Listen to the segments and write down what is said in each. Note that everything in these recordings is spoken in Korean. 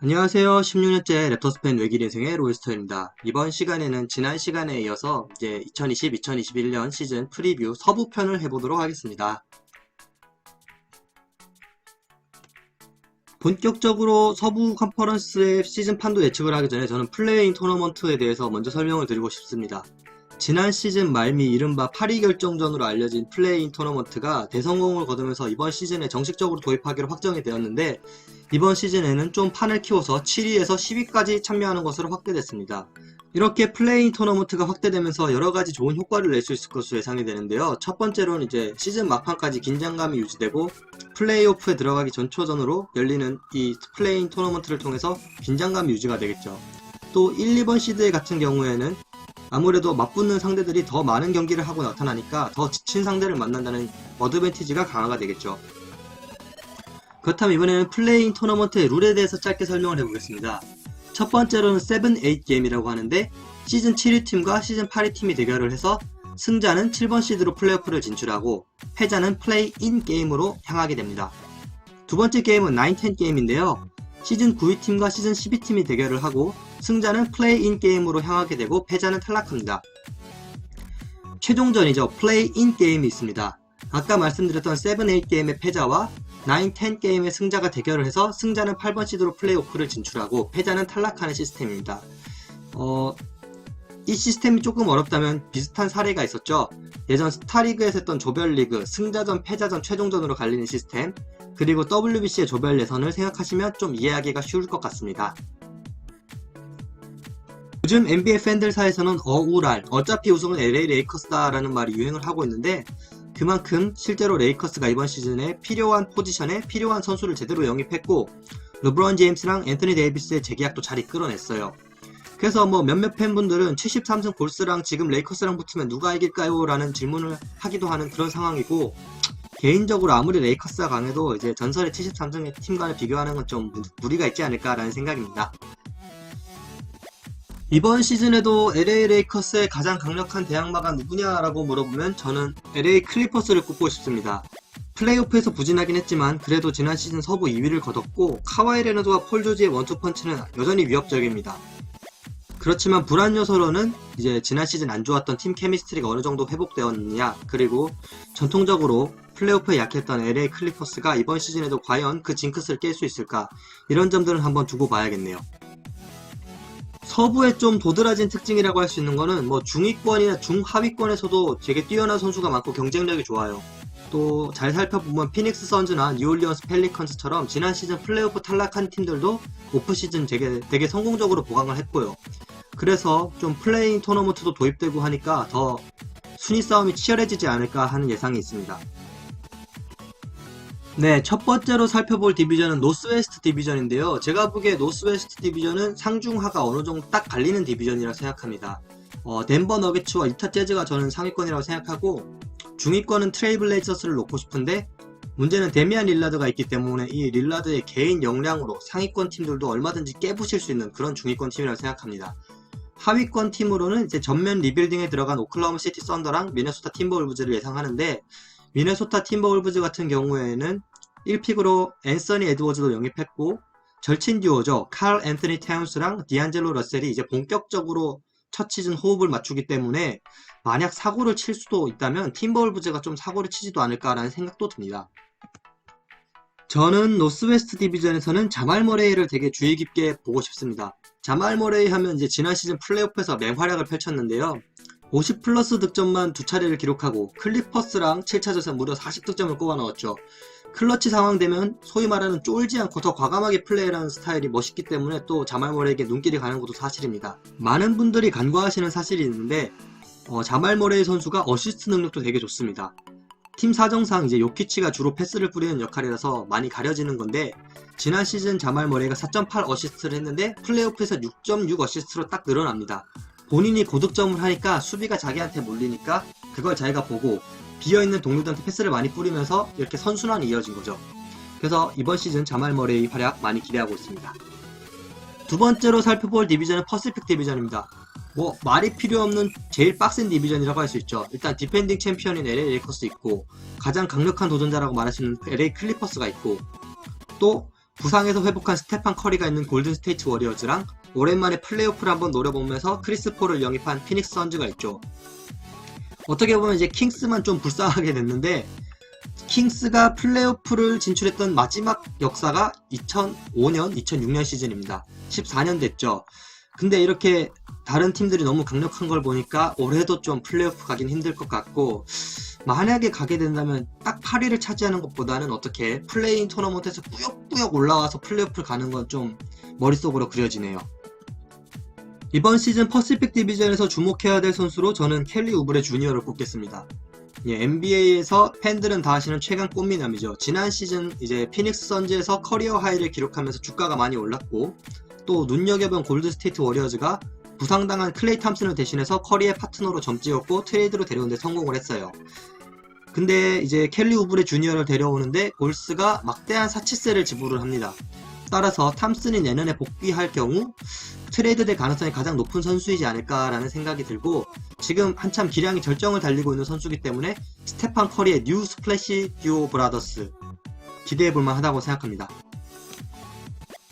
안녕하세요. 16년째 랩터스 팬 외길 인생의 로이스터입니다. 이번 시간에는 지난 시간에 이어서 이제 2020-2021년 시즌 프리뷰 서부편을 해보도록 하겠습니다. 본격적으로 서부 컨퍼런스의 시즌판도 예측을 하기 전에 저는 플레이인 토너먼트에 대해서 먼저 설명을 드리고 싶습니다. 지난 시즌 말미 이른바 8위 결정전으로 알려진 플레이인 토너먼트가 대성공을 거두면서 이번 시즌에 정식적으로 도입하기로 확정이 되었는데 이번 시즌에는 좀 판을 키워서 7위에서 10위까지 참여하는 것으로 확대됐습니다. 이렇게 플레이인 토너먼트가 확대되면서 여러가지 좋은 효과를 낼 수 있을 것으로 예상이 되는데요. 첫 번째로는 이제 시즌 막판까지 긴장감이 유지되고 플레이오프에 들어가기 전초전으로 열리는 이 플레이인 토너먼트를 통해서 긴장감이 유지가 되겠죠. 또 1, 2번 시드 같은 경우에는 아무래도 맞붙는 상대들이 더 많은 경기를 하고 나타나니까 더 지친 상대를 만난다는 어드밴티지가 강화가 되겠죠. 그렇다면 이번에는 플레이인 토너먼트의 룰에 대해서 짧게 설명을 해보겠습니다. 첫 번째로는 7-8 게임이라고 하는데 시즌 7위 팀과 시즌 8위 팀이 대결을 해서 승자는 7번 시드로 플레이오프를 진출하고 패자는 플레이인 게임으로 향하게 됩니다. 두 번째 게임은 9-10 게임인데요. 시즌 9위 팀과 시즌 12 팀이 대결을 하고 승자는 플레이인 게임으로 향하게 되고 패자는 탈락합니다. 최종전이죠. 플레이인 게임이 있습니다. 아까 말씀드렸던 7-8 게임의 패자와 9-10 게임의 승자가 대결을 해서 승자는 8번 시드로 플레이오프를 진출하고 패자는 탈락하는 시스템입니다. 이 시스템이 조금 어렵다면 비슷한 사례가 있었죠. 예전 스타리그에서 했던 조별리그, 승자전, 패자전, 최종전으로 갈리는 시스템, 그리고 WBC의 조별 예선을 생각하시면 좀 이해하기가 쉬울 것 같습니다. 요즘 NBA 팬들 사이에서는 어우랄, 어차피 우승은 LA 레이커스다 라는 말이 유행을 하고 있는데 그만큼 실제로 레이커스가 이번 시즌에 필요한 포지션에 필요한 선수를 제대로 영입했고 르브론 제임스랑 앤서니 데이비스의 재계약도 잘 이끌어냈어요. 그래서 몇몇 팬분들은 73승 골스랑 지금 레이커스랑 붙으면 누가 이길까요? 라는 질문을 하기도 하는 그런 상황이고 개인적으로 아무리 레이커스가 강해도 이제 전설의 73승의 팀과는 비교하는 건 좀 무리가 있지 않을까라는 생각입니다. 이번 시즌에도 LA 레이커스의 가장 강력한 대항마가 누구냐라고 물어보면 저는 LA 클리퍼스를 꼽고 싶습니다. 플레이오프에서 부진하긴 했지만 그래도 지난 시즌 서부 2위를 거뒀고 카와이 레너드와 폴 조지의 원투펀치는 여전히 위협적입니다. 그렇지만 불안 요소로는 이제 지난 시즌 안 좋았던 팀 케미스트리가 어느 정도 회복되었느냐, 그리고 전통적으로 플레이오프에 약했던 LA 클리퍼스가 이번 시즌에도 과연 그 징크스를 깰 수 있을까, 이런 점들은 한번 두고 봐야겠네요. 서부의 좀 도드라진 특징이라고 할 수 있는 거는 중위권이나 중하위권에서도 되게 뛰어난 선수가 많고 경쟁력이 좋아요. 또 잘 살펴보면 피닉스 선즈나 뉴올리언스 펠리컨스처럼 지난 시즌 플레이오프 탈락한 팀들도 오프시즌 되게 성공적으로 보강을 했고요. 그래서 좀 플레이인 토너먼트도 도입되고 하니까 더 순위 싸움이 치열해지지 않을까 하는 예상이 있습니다. 네, 첫 번째로 살펴볼 디비전은 노스웨스트 디비전인데요. 제가 보기에 노스웨스트 디비전은 상중하가 어느 정도 딱 갈리는 디비전이라 생각합니다. 덴버 너게츠와 유타 재즈가 저는 상위권이라고 생각하고 중위권은 트레이블레이저스를 놓고 싶은데 문제는 데미안 릴라드가 있기 때문에 이 릴라드의 개인 역량으로 상위권 팀들도 얼마든지 깨부실 수 있는 그런 중위권 팀이라고 생각합니다. 하위권 팀으로는 이제 전면 리빌딩에 들어간 오클라호마 시티 썬더랑 미네소타 팀버울브즈를 예상하는데 미네소타 팀버울브즈 같은 경우에는 1픽으로 앤서니 에드워즈도 영입했고 절친 듀오죠. 칼 앤서니 타운스랑 디안젤로 러셀이 이제 본격적으로 첫 시즌 호흡을 맞추기 때문에 만약 사고를 칠 수도 있다면 팀버울브즈가 좀 사고를 치지도 않을까라는 생각도 듭니다. 저는 노스웨스트 디비전에서는 자말 머레이를 되게 주의 깊게 보고 싶습니다. 자말 머레이 하면 이제 지난 시즌 플레이오프에서 맹활약을 펼쳤는데요. 50 플러스 득점만 두 차례를 기록하고 클리퍼스랑 7차전에서 무려 40득점을 꼽아 넣었죠. 클러치 상황 되면 소위 말하는 쫄지 않고 더 과감하게 플레이하는 스타일이 멋있기 때문에 또 자말 머레이에게 눈길이 가는 것도 사실입니다. 많은 분들이 간과하시는 사실이 있는데 자말 머레이 선수가 어시스트 능력도 되게 좋습니다. 팀 사정상 이제 요키치가 주로 패스를 뿌리는 역할이라서 많이 가려지는 건데 지난 시즌 자말 머레이가 4.8 어시스트를 했는데 플레이오프에서 6.6 어시스트로 딱 늘어납니다. 본인이 고득점을 하니까 수비가 자기한테 몰리니까 그걸 자기가 보고 비어있는 동료들한테 패스를 많이 뿌리면서 이렇게 선순환이 이어진 거죠. 그래서 이번 시즌 자말 머레이 활약 많이 기대하고 있습니다. 두 번째로 살펴볼 디비전은 퍼시픽 디비전입니다. 말이 필요 없는 제일 빡센 디비전이라고 할 수 있죠. 일단 디펜딩 챔피언인 LA 레이커스 있고 가장 강력한 도전자라고 말할 수 있는 LA 클리퍼스가 있고 또 부상에서 회복한 스테판 커리가 있는 골든 스테이트 워리어즈랑 오랜만에 플레이오프를 한번 노려보면서 크리스 폴을 영입한 피닉스 선즈가 있죠. 어떻게 보면 이제 킹스만 좀 불쌍하게 됐는데, 킹스가 플레이오프를 진출했던 마지막 역사가 2005년, 2006년 시즌입니다. 14년 됐죠. 근데 이렇게 다른 팀들이 너무 강력한 걸 보니까 올해도 좀 플레이오프 가긴 힘들 것 같고, 만약에 가게 된다면 딱 8위를 차지하는 것보다는 어떻게 플레이인 토너먼트에서 꾸역꾸역 올라와서 플레이오프를 가는 건 좀 머릿속으로 그려지네요. 이번 시즌 퍼시픽 디비전에서 주목해야 될 선수로 저는 켈리 우브레 주니어를 꼽겠습니다. NBA에서 팬들은 다 아시는 최강 꽃미남이죠. 지난 시즌 이제 피닉스 선즈에서 커리어 하이를 기록하면서 주가가 많이 올랐고, 또 눈여겨본 골든 스테이트 워리어즈가 부상당한 클레이 탐슨을 대신해서 커리의 파트너로 점찍었고 트레이드로 데려오는데 성공을 했어요. 근데 이제 켈리 우브레 주니어를 데려오는데 골스가 막대한 사치세를 지불을 합니다. 따라서 탐슨이 내년에 복귀할 경우 트레이드 될 가능성이 가장 높은 선수이지 않을까라는 생각이 들고, 지금 한참 기량이 절정을 달리고 있는 선수이기 때문에 스테판 커리의 뉴 스플래시 듀오 브라더스 기대해볼만 하다고 생각합니다.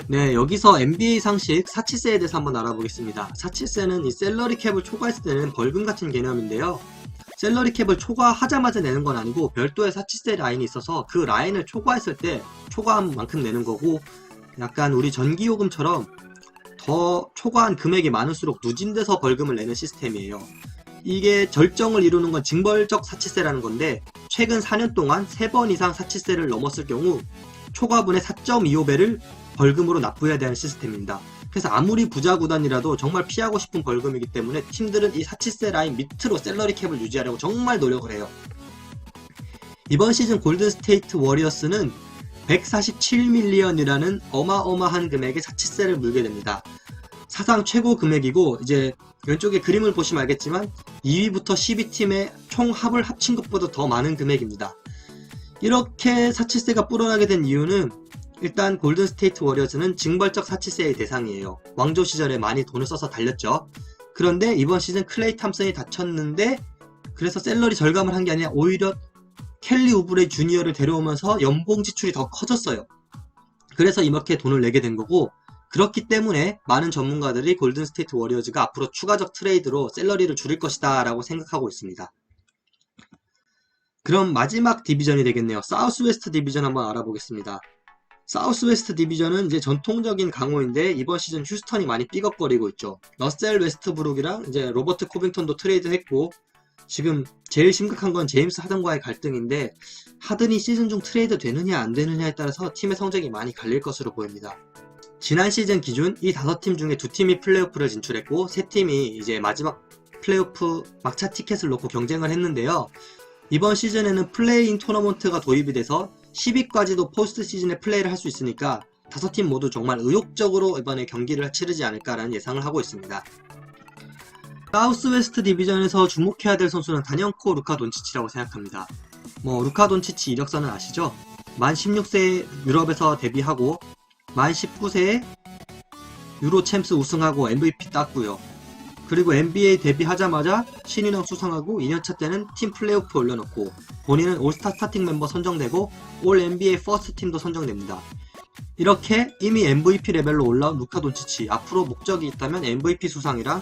네, 여기서 NBA 상식 사치세에 대해서 한번 알아보겠습니다. 사치세는 이 셀러리 캡을 초과했을 때는 벌금 같은 개념인데요. 셀러리 캡을 초과하자마자 내는 건 아니고 별도의 사치세 라인이 있어서 그 라인을 초과했을 때 초과한 만큼 내는 거고, 약간 우리 전기요금처럼 더 초과한 금액이 많을수록 누진돼서 벌금을 내는 시스템이에요. 이게 절정을 이루는 건 징벌적 사치세라는 건데, 최근 4년 동안 3번 이상 사치세를 넘었을 경우 초과분의 4.25배를 벌금으로 납부해야 되는 시스템입니다. 그래서 아무리 부자 구단이라도 정말 피하고 싶은 벌금이기 때문에 팀들은 이 사치세 라인 밑으로 셀러리 캡을 유지하려고 정말 노력을 해요. 이번 시즌 골든 스테이트 워리어스는 147밀리언이라는 어마어마한 금액의 사치세를 물게 됩니다. 사상 최고 금액이고, 이제 왼쪽에 그림을 보시면 알겠지만 2위부터 12팀의 총 합을 합친 것보다 더 많은 금액입니다. 이렇게 사치세가 불어나게 된 이유는, 일단 골든 스테이트 워리어즈는 징벌적 사치세의 대상이에요. 왕조 시절에 많이 돈을 써서 달렸죠. 그런데 이번 시즌 클레이 탐슨이 다쳤는데, 그래서 셀러리 절감을 한 게 아니라 오히려 켈리 우브레 주니어를 데려오면서 연봉 지출이 더 커졌어요. 그래서 이렇게 돈을 내게 된 거고, 그렇기 때문에 많은 전문가들이 골든 스테이트 워리어즈가 앞으로 추가적 트레이드로 셀러리를 줄일 것이다 라고 생각하고 있습니다. 그럼 마지막 디비전이 되겠네요. 사우스 웨스트 디비전 한번 알아보겠습니다. 사우스 웨스트 디비전은 이제 전통적인 강호인데, 이번 시즌 휴스턴이 많이 삐걱거리고 있죠. 러셀 웨스트브룩이랑 이제 로버트 코빙턴도 트레이드했고, 지금 제일 심각한 건 제임스 하든과의 갈등인데, 하든이 시즌 중 트레이드 되느냐 안 되느냐에 따라서 팀의 성적이 많이 갈릴 것으로 보입니다. 지난 시즌 기준 이 5팀 중에 2팀이 플레이오프를 진출했고 3팀이 이제 마지막 플레이오프 막차 티켓을 놓고 경쟁을 했는데요. 이번 시즌에는 플레이인 토너먼트가 도입이 돼서 10위까지도 포스트 시즌에 플레이를 할 수 있으니까 5팀 모두 정말 의욕적으로 이번에 경기를 치르지 않을까라는 예상을 하고 있습니다. 사우스 웨스트 디비전에서 주목해야 될 선수는 단연코 루카 돈치치라고 생각합니다. 루카 돈치치 이력서는 아시죠? 만 16세에 유럽에서 데뷔하고 만 19세에 유로 챔스 우승하고 MVP 땄고요. 그리고 NBA 데뷔하자마자 신인왕 수상하고 2년차 때는 팀 플레이오프 올려놓고 본인은 올스타 스타팅 멤버 선정되고 올 NBA 퍼스트 팀도 선정됩니다. 이렇게 이미 MVP 레벨로 올라온 루카 돈치치, 앞으로 목적이 있다면 MVP 수상이랑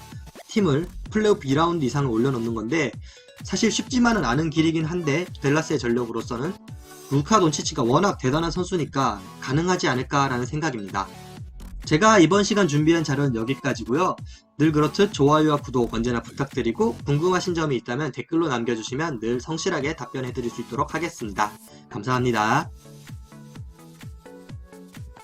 팀을 플레이오프 2라운드 이상을 올려놓는 건데, 사실 쉽지만은 않은 길이긴 한데 댈라스의 전력으로서는 루카 돈치치가 워낙 대단한 선수니까 가능하지 않을까라는 생각입니다. 제가 이번 시간 준비한 자료는 여기까지고요. 늘 그렇듯 좋아요와 구독 언제나 부탁드리고, 궁금하신 점이 있다면 댓글로 남겨주시면 늘 성실하게 답변해드릴 수 있도록 하겠습니다. 감사합니다.